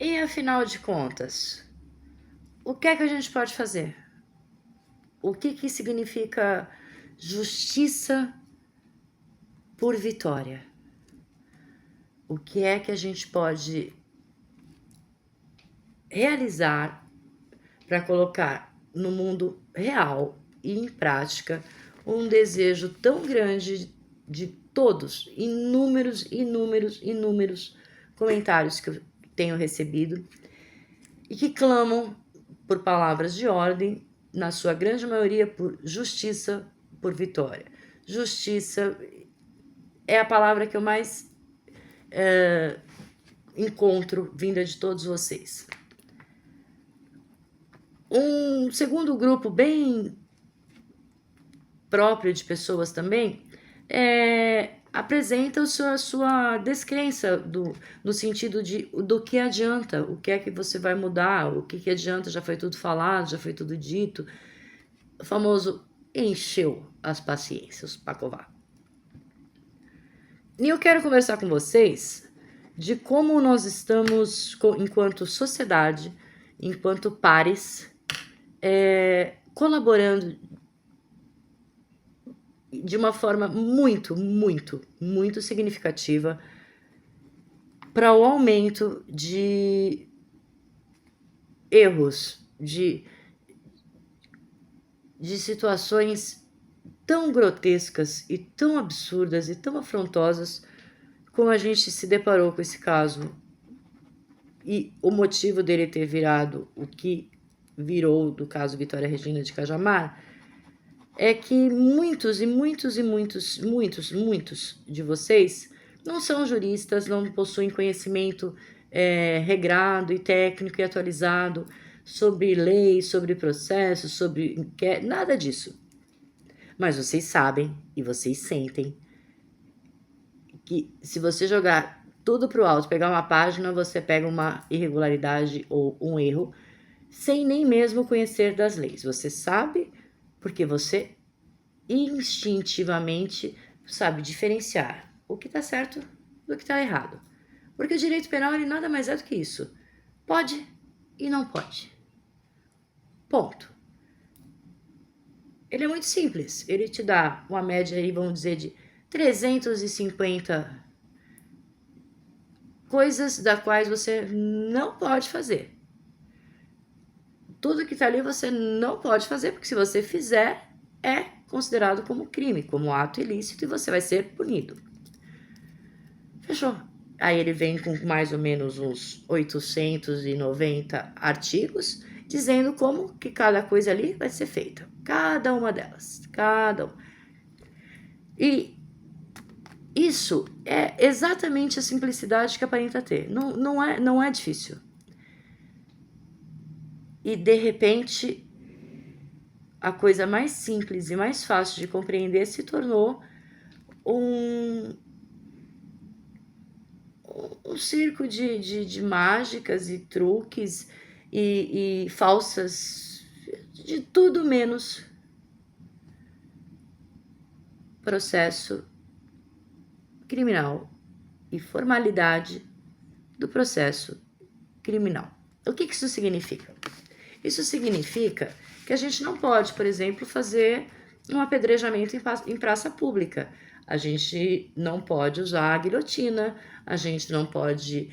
E afinal de contas, o que é que a gente pode fazer? O que significa justiça por vitória? O que é que a gente pode realizar para colocar no mundo real e em prática um desejo tão grande de todos, inúmeros comentários que eu tenho recebido e que clamam por palavras de ordem, na sua grande maioria por justiça por vitória. Justiça é a palavra que eu mais encontro vinda de todos vocês. Um segundo grupo bem próprio de pessoas também apresenta a sua descrença no sentido do que adianta, o que é que você vai mudar, o que adianta, já foi tudo falado, já foi tudo dito. O famoso encheu as paciências, Pacová. E eu quero conversar com vocês de como nós estamos, enquanto sociedade, enquanto pares, colaborando de uma forma muito significativa para o aumento de erros, de situações tão grotescas e tão absurdas e tão afrontosas como a gente se deparou com esse caso e o motivo dele ter virado o que virou do caso Vitória Regina de Cajamar é que muitos de vocês não são juristas, não possuem conhecimento regrado e técnico e atualizado sobre lei, sobre processo, sobre nada disso. Mas vocês sabem e vocês sentem que se você jogar tudo pro alto, pegar uma página, você pega uma irregularidade ou um erro, sem nem mesmo conhecer das leis. Você sabe porque você instintivamente sabe diferenciar o que está certo do que está errado. Porque o direito penal ele nada mais é do que isso. Pode e não pode. Ponto. Ele é muito simples. Ele te dá uma média aí, vamos dizer, de 350 coisas das quais você não pode fazer. Tudo que está ali você não pode fazer, porque se você fizer, é considerado como crime, como ato ilícito, e você vai ser punido. Fechou? Aí ele vem com mais ou menos uns 890 artigos, dizendo como que cada coisa ali vai ser feita. Cada uma delas. Cada uma. E isso é exatamente a simplicidade que aparenta ter. Não é difícil. E de repente, a coisa mais simples e mais fácil de compreender se tornou um circo de mágicas e truques e falsas, de tudo menos processo criminal e formalidade do processo criminal. O que isso significa? Isso significa que a gente não pode, por exemplo, fazer um apedrejamento em praça pública. A gente não pode usar a guilhotina, a gente não pode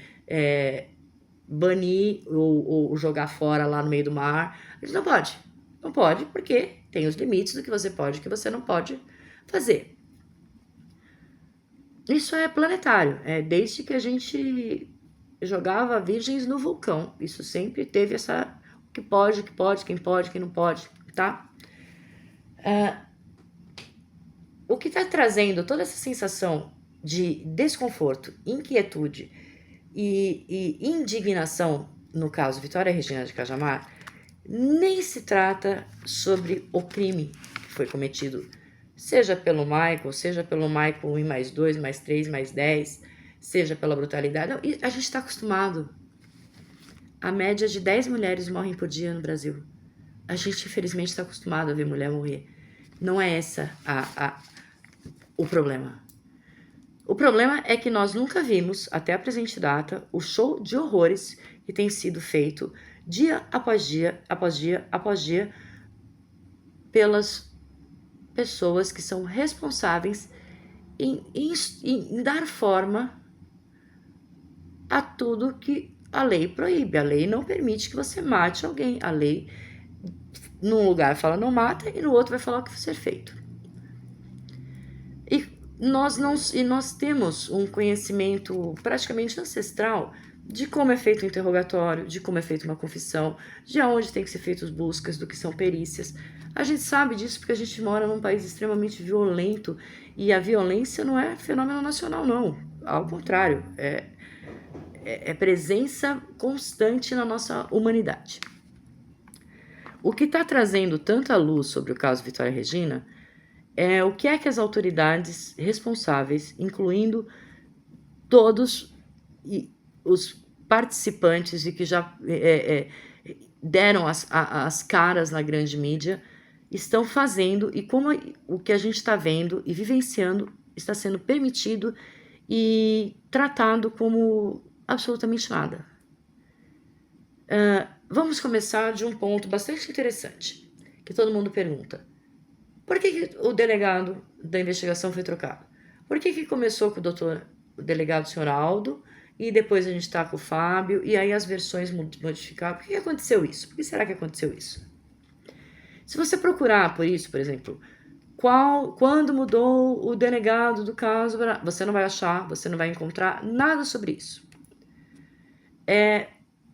banir ou jogar fora lá no meio do mar. A gente não pode. Não pode porque tem os limites do que você pode e que você não pode fazer. Isso é planetário. Desde que a gente jogava virgens no vulcão. Isso sempre teve essa... O que pode, quem não pode, tá? O que está trazendo toda essa sensação de desconforto, inquietude e indignação, no caso Vitória Regina de Cajamar, nem se trata sobre o crime que foi cometido, seja pelo Michael, seja pelo Michael 1 mais 2, mais 3, mais 10, seja pela brutalidade. Não, a gente está acostumado. A média de 10 mulheres morrem por dia no Brasil. A gente, infelizmente, está acostumado a ver mulher morrer. Não é essa o problema. O problema é que nós nunca vimos, até a presente data, o show de horrores que tem sido feito dia após dia, após dia, após dia, pelas pessoas que são responsáveis em dar forma a tudo que a lei proíbe. A lei não permite que você mate alguém. A lei, num lugar, fala não mata e no outro vai falar o que vai ser feito. E nós temos um conhecimento praticamente ancestral de como é feito o interrogatório, de como é feita uma confissão, de aonde tem que ser feitas buscas, do que são perícias. A gente sabe disso porque a gente mora num país extremamente violento e a violência não é fenômeno nacional, não. Ao contrário, é presença constante na nossa humanidade. O que está trazendo tanta luz sobre o caso Vitória Regina é o que é que as autoridades responsáveis, incluindo todos os participantes e que já deram as caras na grande mídia, estão fazendo e como o que a gente está vendo e vivenciando está sendo permitido e tratado como absolutamente nada. Vamos começar de um ponto bastante interessante, que todo mundo pergunta. Por que o delegado da investigação foi trocado? Por que começou com o delegado senhor Aldo e depois a gente está com o Fábio e aí as versões modificaram? Por que aconteceu isso? Por que será que aconteceu isso? Se você procurar por isso, por exemplo, quando mudou o delegado do caso, você não vai achar, você não vai encontrar nada sobre isso.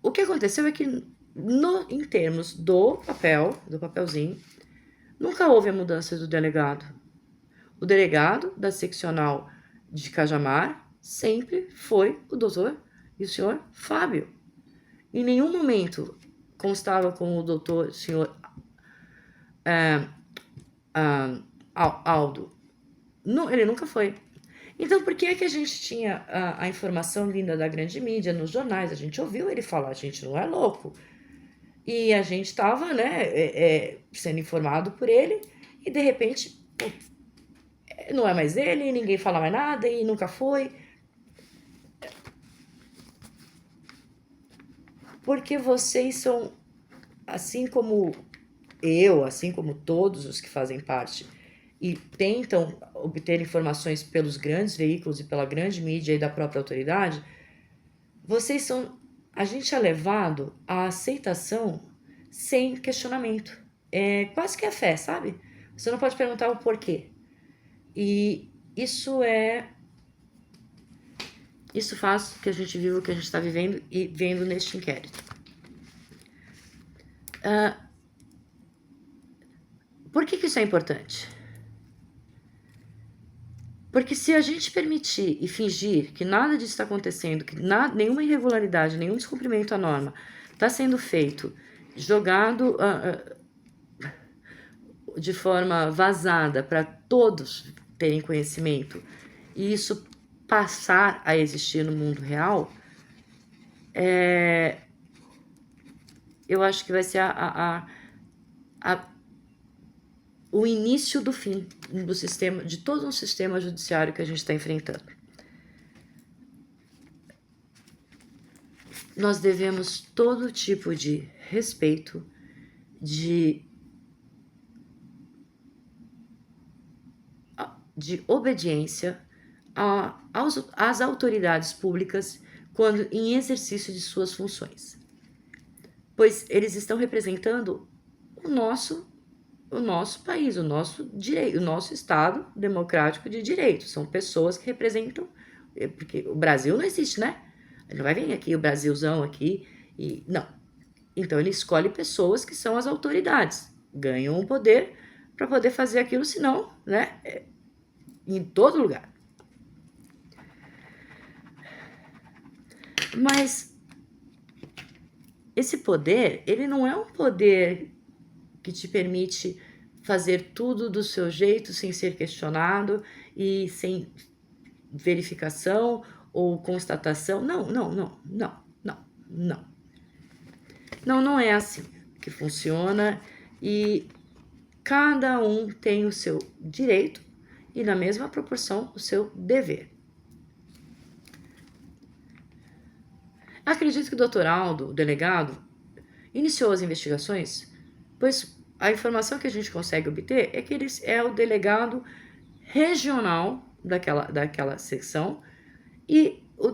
O que aconteceu é que em termos do papelzinho, nunca houve a mudança do delegado. O delegado da seccional de Cajamar sempre foi o doutor e o senhor Fábio. Em nenhum momento constava com o doutor senhor Aldo. Não, ele nunca foi. Então, por que é que a gente tinha a informação vinda da grande mídia, nos jornais? A gente ouviu ele falar, a gente não é louco. E a gente estava sendo informado por ele e, de repente, não é mais ele, ninguém fala mais nada e nunca foi. Porque vocês são, assim como eu, assim como todos os que fazem parte e tentam obter informações pelos grandes veículos e pela grande mídia e da própria autoridade, vocês são... A gente é levado à aceitação sem questionamento. É quase que a fé, sabe? Você não pode perguntar o porquê. E isso faz que a gente viva o que a gente está vivendo e vendo neste inquérito. Por que isso é importante? Porque se a gente permitir e fingir que nada disso está acontecendo, que nenhuma irregularidade, nenhum descumprimento à norma está sendo feito, jogado de forma vazada para todos terem conhecimento, e isso passar a existir no mundo real, eu acho que vai ser o início do fim do sistema, de todo um sistema judiciário que a gente está enfrentando. Nós devemos todo tipo de respeito, de obediência às autoridades públicas quando em exercício de suas funções, pois eles estão representando o nosso país, o nosso direito, o nosso Estado democrático de direito. São pessoas que representam, porque o Brasil não existe, né? Ele não vai vir aqui o Brasilzão aqui e não. Então ele escolhe pessoas que são as autoridades, ganham o poder para poder fazer aquilo, senão, né? Em todo lugar. Mas esse poder, ele não é um poder que te permite fazer tudo do seu jeito sem ser questionado e sem verificação ou constatação. Não é assim que funciona e cada um tem o seu direito e na mesma proporção o seu dever. Acredito que o doutor Aldo, o delegado, iniciou as investigações, pois a informação que a gente consegue obter é que ele é o delegado regional daquela secção e o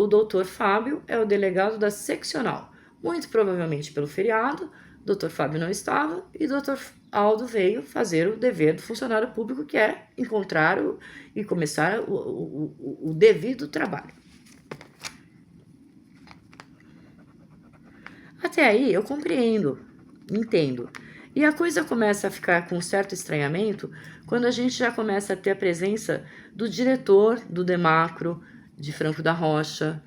doutor Fábio é o delegado da seccional. Muito provavelmente pelo feriado, o doutor Fábio não estava e o doutor Aldo veio fazer o dever do funcionário público, que é encontrar e começar o devido trabalho. Até aí eu compreendo, entendo. E a coisa começa a ficar com um certo estranhamento quando a gente já começa a ter a presença do diretor do Demacro, de Franco da Rocha,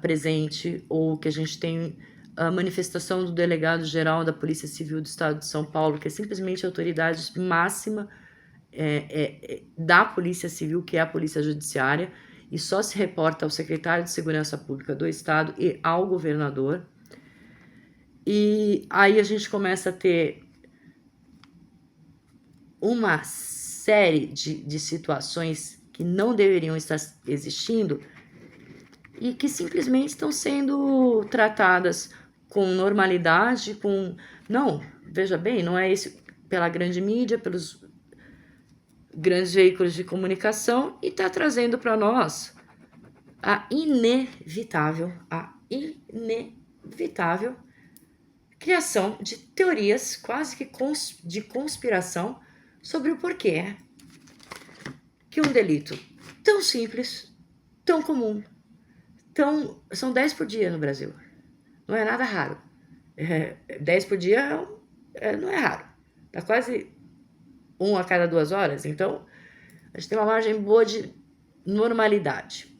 presente, ou que a gente tem a manifestação do delegado-geral da Polícia Civil do Estado de São Paulo, que é simplesmente a autoridade máxima da Polícia Civil, que é a Polícia Judiciária, e só se reporta ao secretário de Segurança Pública do Estado e ao governador. E aí a gente começa a ter uma série de situações que não deveriam estar existindo e que simplesmente estão sendo tratadas com normalidade, Não, veja bem, não é isso pela grande mídia, pelos grandes veículos de comunicação, e está trazendo para nós a inevitável criação de teorias quase que de conspiração sobre o porquê que um delito tão simples, tão comum, são 10 por dia no Brasil. Não é nada raro. 10 por dia não é raro. Tá quase 1 a cada 2 horas. Então, a gente tem uma margem boa de normalidade.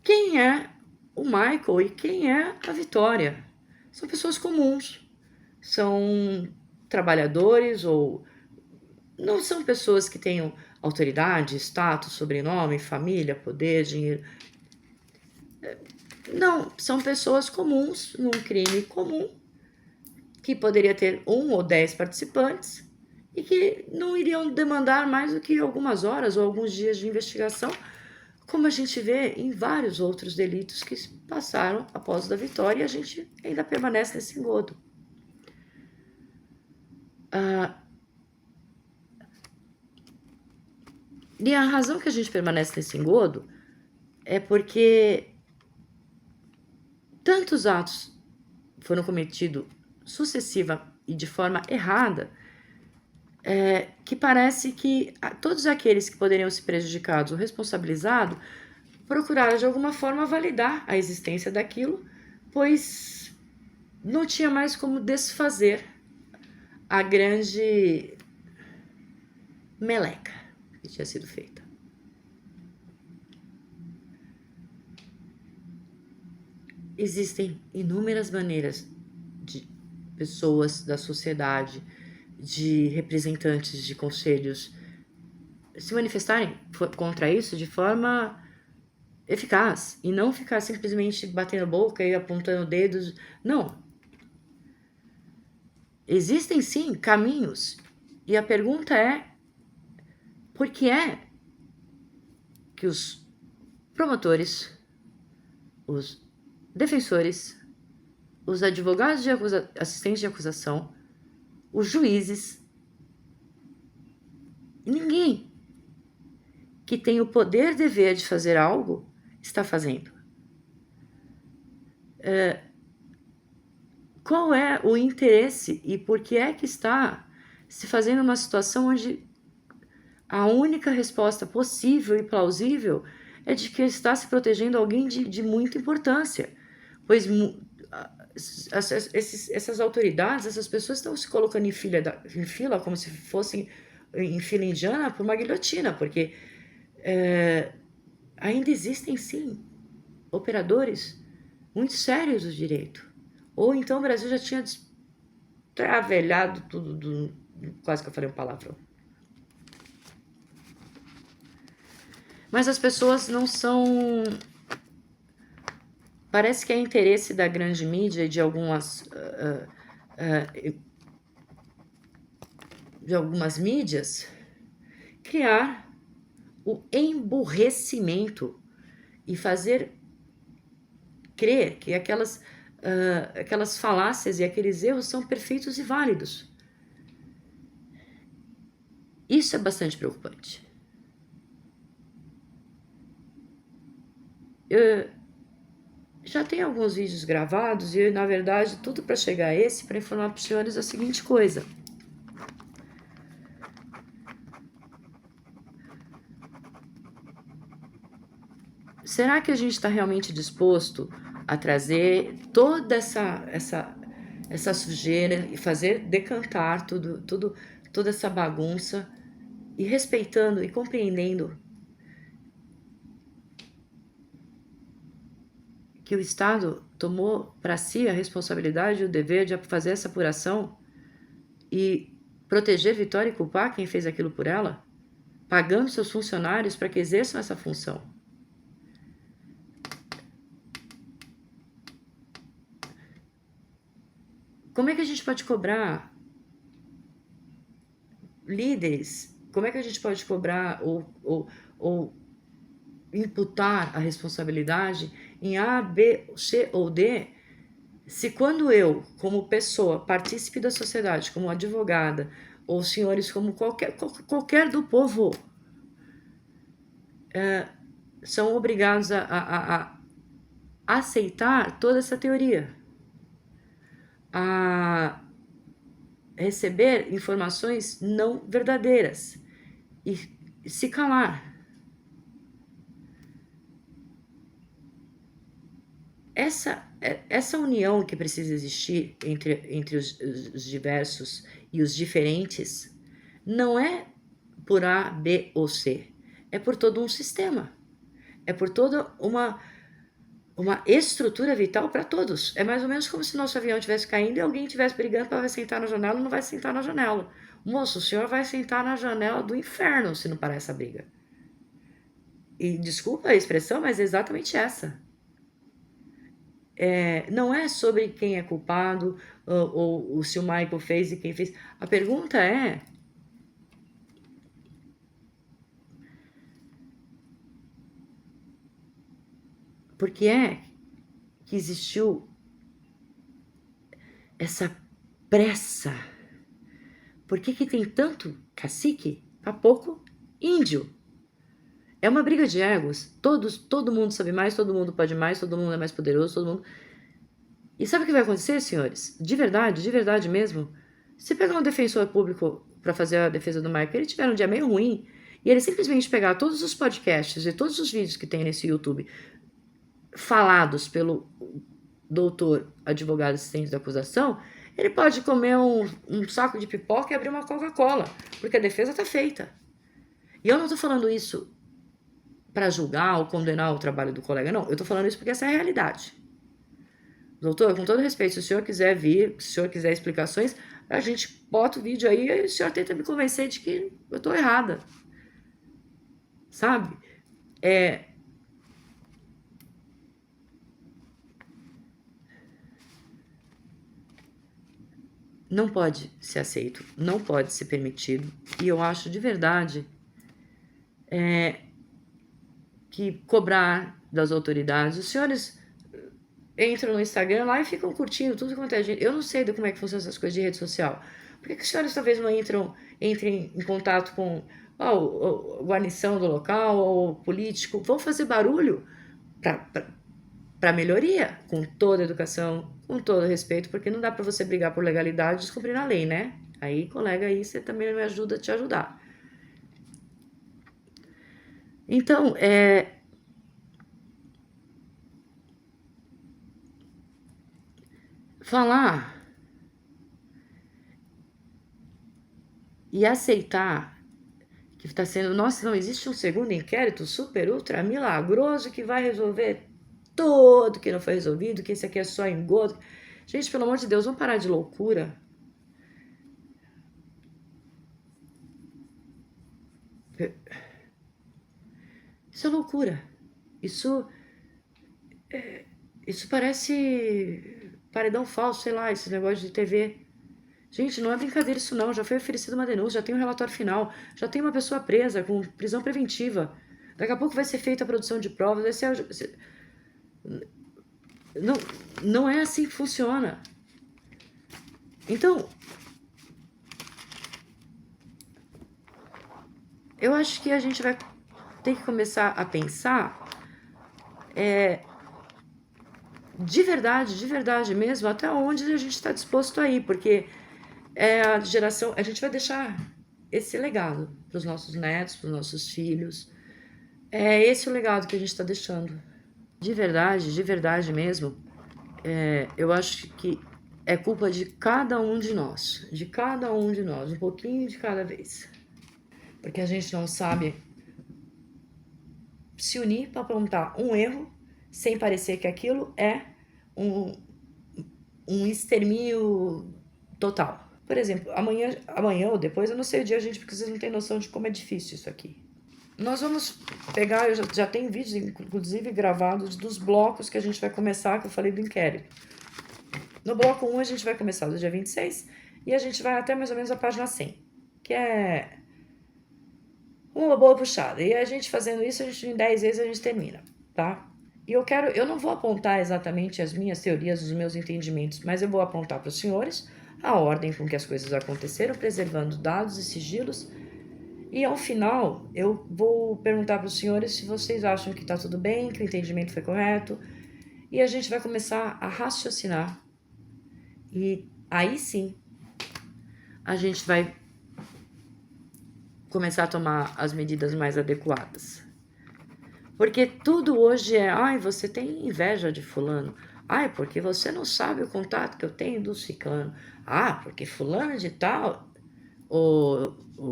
Quem é o Michael e quem é a Vitória? São pessoas comuns. São trabalhadores ou... Não são pessoas que tenham autoridade, status, sobrenome, família, poder, dinheiro. Não, são pessoas comuns num crime comum que poderia ter 1 ou 10 participantes e que não iriam demandar mais do que algumas horas ou alguns dias de investigação, como a gente vê em vários outros delitos que passaram após o da Vitória, e a gente ainda permanece nesse engodo. E a razão que a gente permanece nesse engodo é porque tantos atos foram cometidos sucessiva e de forma errada, que parece que todos aqueles que poderiam ser prejudicados ou responsabilizados procuraram de alguma forma validar a existência daquilo, pois não tinha mais como desfazer a grande meleca que tinha sido feita. Existem inúmeras maneiras de pessoas da sociedade, de representantes de conselhos se manifestarem contra isso de forma eficaz e não ficar simplesmente batendo boca e apontando dedos. Não. Existem sim caminhos, e a pergunta é: por que é que os promotores, os defensores, os advogados de assistentes de acusação, os juízes, ninguém que tem o poder dever de fazer algo está fazendo? Qual é o interesse e por que é que está se fazendo uma situação onde a única resposta possível e plausível é de que está se protegendo alguém de muita importância, pois essas autoridades, essas pessoas estão se colocando em fila como se fossem em fila indiana por uma guilhotina, porque ainda existem sim operadores muito sérios do direito. Ou então o Brasil já tinha destravelhado tudo, quase que eu falei um palavrão. Mas as pessoas não são... Parece que é interesse da grande mídia e de algumas mídias criar o emburrecimento e fazer crer que aquelas falácias e aqueles erros são perfeitos e válidos. Isso é bastante preocupante. Eu já tenho alguns vídeos gravados e, na verdade, tudo para chegar a esse, para informar para os senhores a seguinte coisa. Será que a gente está realmente disposto a trazer toda essa sujeira e fazer decantar toda essa bagunça e respeitando e compreendendo que o Estado tomou para si a responsabilidade e o dever de fazer essa apuração e proteger Vitória e culpar quem fez aquilo por ela, pagando seus funcionários para que exerçam essa função? Como é que a gente pode cobrar líderes? Como é que a gente pode cobrar ou imputar a responsabilidade em A, B, C ou D, se quando eu, como pessoa, partícipe da sociedade, como advogada, ou senhores como qualquer do povo, são obrigados a aceitar toda essa teoria, a receber informações não verdadeiras e se calar. Essa união que precisa existir entre os diversos e os diferentes não é por A, B ou C, é por todo um sistema, é por toda uma estrutura vital para todos. É mais ou menos como se nosso avião estivesse caindo e alguém estivesse brigando para sentar na janela e não vai sentar na janela. Moço, o senhor vai sentar na janela do inferno se não parar essa briga. E desculpa a expressão, mas é exatamente essa. Não é sobre quem é culpado ou se o Michael fez e quem fez. A pergunta é: por que é que existiu essa pressa? Por que tem tanto cacique para pouco índio? É uma briga de egos. Todo mundo sabe mais, todo mundo pode mais, todo mundo é mais poderoso, todo mundo... E sabe o que vai acontecer, senhores? De verdade mesmo. Se pegar um defensor público para fazer a defesa do Michael, ele tiver um dia meio ruim, e ele simplesmente pegar todos os podcasts e todos os vídeos que tem nesse YouTube falados pelo doutor advogado assistente da acusação, ele pode comer um saco de pipoca e abrir uma Coca-Cola, porque a defesa está feita. E eu não estou falando isso para julgar ou condenar o trabalho do colega, não. Eu estou falando isso porque essa é a realidade. Doutor, com todo respeito, se o senhor quiser vir, se o senhor quiser explicações, a gente bota o vídeo aí e o senhor tenta me convencer de que eu estou errada. Sabe? Não pode ser aceito, não pode ser permitido. E eu acho de verdade que cobrar das autoridades, os senhores entram no Instagram lá e ficam curtindo tudo quanto é gente. Eu não sei como é que funcionam essas coisas de rede social. Por que os senhores talvez não entrem em contato com a guarnição do local ou o político? Vão fazer barulho para melhoria, com toda a educação, com todo respeito, porque não dá para você brigar por legalidade descumprindo a lei, né? Aí, colega, aí você também me ajuda a te ajudar. Então, falar e aceitar que está sendo, nossa, não existe um segundo inquérito super, ultra milagroso que vai resolver tudo que não foi resolvido, que esse aqui é só engodo. Gente, pelo amor de Deus, vamos parar de loucura. Isso é loucura. Isso parece paredão falso, sei lá, esse negócio de TV. Gente, não é brincadeira isso não, já foi oferecida uma denúncia, já tem um relatório final, já tem uma pessoa presa com prisão preventiva. Daqui a pouco vai ser feita a produção de provas, vai ser... Não, não é assim que funciona. Então, eu acho que a gente vai ter que começar a pensar de verdade mesmo, até onde a gente está disposto a ir, porque a geração, a gente vai deixar esse legado para os nossos netos, para os nossos filhos. É esse o legado que a gente está deixando. De verdade mesmo, eu acho que é culpa de cada um de nós, um pouquinho de cada vez. Porque a gente não sabe se unir para apontar um erro sem parecer que aquilo é um extermínio total. Por exemplo, amanhã ou depois, eu não sei o dia, gente, porque vocês não têm noção de como é difícil isso aqui. Nós vamos pegar, eu já tenho vídeos, inclusive, gravados dos blocos que a gente vai começar, que eu falei do inquérito. No bloco 1, a gente vai começar do dia 26 e a gente vai até mais ou menos a página 100, que é uma boa puxada. E a gente fazendo isso, a gente em 10 vezes a gente termina, tá? E eu não vou apontar exatamente as minhas teorias, os meus entendimentos, mas eu vou apontar para os senhores a ordem com que as coisas aconteceram, preservando dados e sigilos. E ao final, eu vou perguntar para os senhores se vocês acham que está tudo bem, que o entendimento foi correto. E a gente vai começar a raciocinar. E aí sim, a gente vai começar a tomar as medidas mais adequadas. Porque tudo hoje é, ai, você tem inveja de fulano. Ai, porque você não sabe o contato que eu tenho do ciclano. Ah, porque fulano de tal...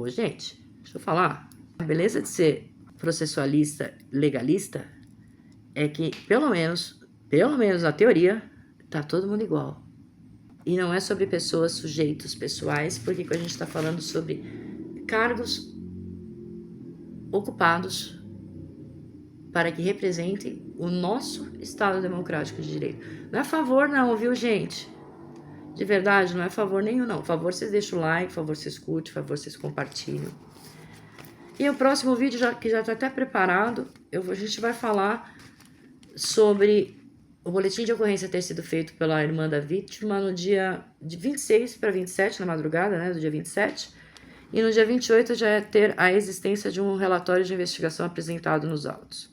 Gente, deixa eu falar. A beleza de ser processualista, legalista, é que, pelo menos na teoria, tá todo mundo igual. E não é sobre pessoas, sujeitos pessoais, porque a gente está falando sobre cargos ocupados para que representem o nosso Estado Democrático de Direito. Não é a favor não, viu, gente? De verdade, não é a favor nenhum não. Por favor, vocês deixem o like, por favor, vocês curtem, por favor, vocês compartilhem. E o próximo vídeo, que já está até preparado, a gente vai falar sobre o boletim de ocorrência ter sido feito pela irmã da vítima no dia de 26 para 27, na madrugada, né, do dia 27. E no dia 28 já é ter a existência de um relatório de investigação apresentado nos autos.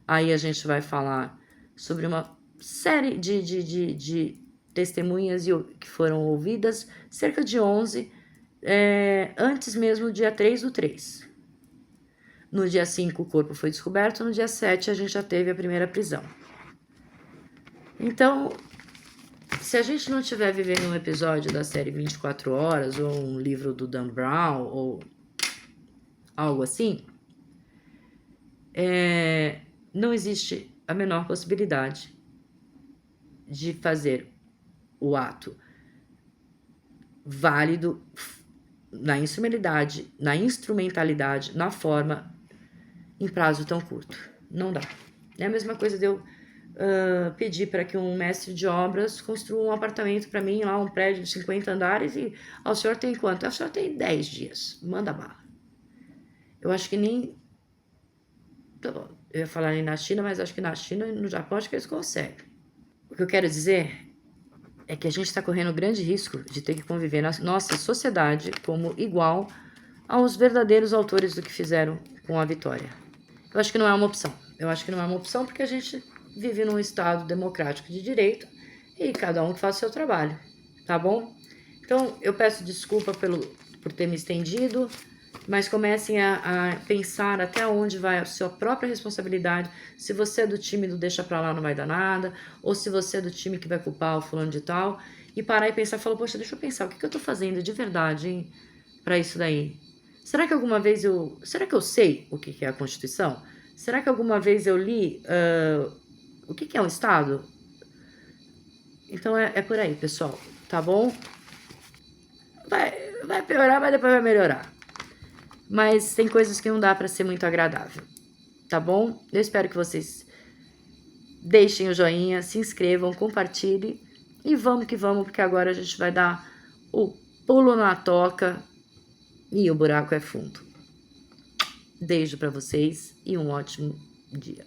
Aí a gente vai falar sobre uma série de testemunhas que foram ouvidas, cerca de 11, antes mesmo do dia 3/3. No dia 5 o corpo foi descoberto, no dia 7 a gente já teve a primeira prisão. Então, se a gente não estiver vivendo um episódio da série 24 Horas, ou um livro do Dan Brown, ou algo assim, não existe a menor possibilidade de fazer o ato válido na instrumentalidade, na forma, em prazo tão curto. Não dá. É a mesma coisa de eu pedir para que um mestre de obras construa um apartamento para mim, lá um prédio de 50 andares, e o senhor tem quanto? O senhor tem 10 dias. Manda bala. Eu acho que nem... Tá bom, eu ia falar na China, mas acho que na China e no Japão acho que eles conseguem. O que eu quero dizer é que a gente está correndo grande risco de ter que conviver na nossa sociedade como igual aos verdadeiros autores do que fizeram com a Vitória. Eu acho que não é uma opção. Eu acho que não é uma opção porque a gente vive num Estado democrático de direito e cada um faz o seu trabalho, tá bom? Então, eu peço desculpa por ter me estendido, mas comecem a pensar até onde vai a sua própria responsabilidade. Se você é do time do deixa pra lá, não vai dar nada, ou se você é do time que vai culpar o fulano de tal, e parar e pensar, falar, poxa, deixa eu pensar, o que eu tô fazendo de verdade, hein, pra isso daí? Será que alguma vez será que eu sei o que é a Constituição? Será que alguma vez eu li o que é um Estado? Então é por aí, pessoal, tá bom? Vai piorar, mas depois vai melhorar. Mas tem coisas que não dá para ser muito agradável, tá bom? Eu espero que vocês deixem o joinha, se inscrevam, compartilhem e vamos que vamos, porque agora a gente vai dar o pulo na toca e o buraco é fundo. Beijo para vocês e um ótimo dia.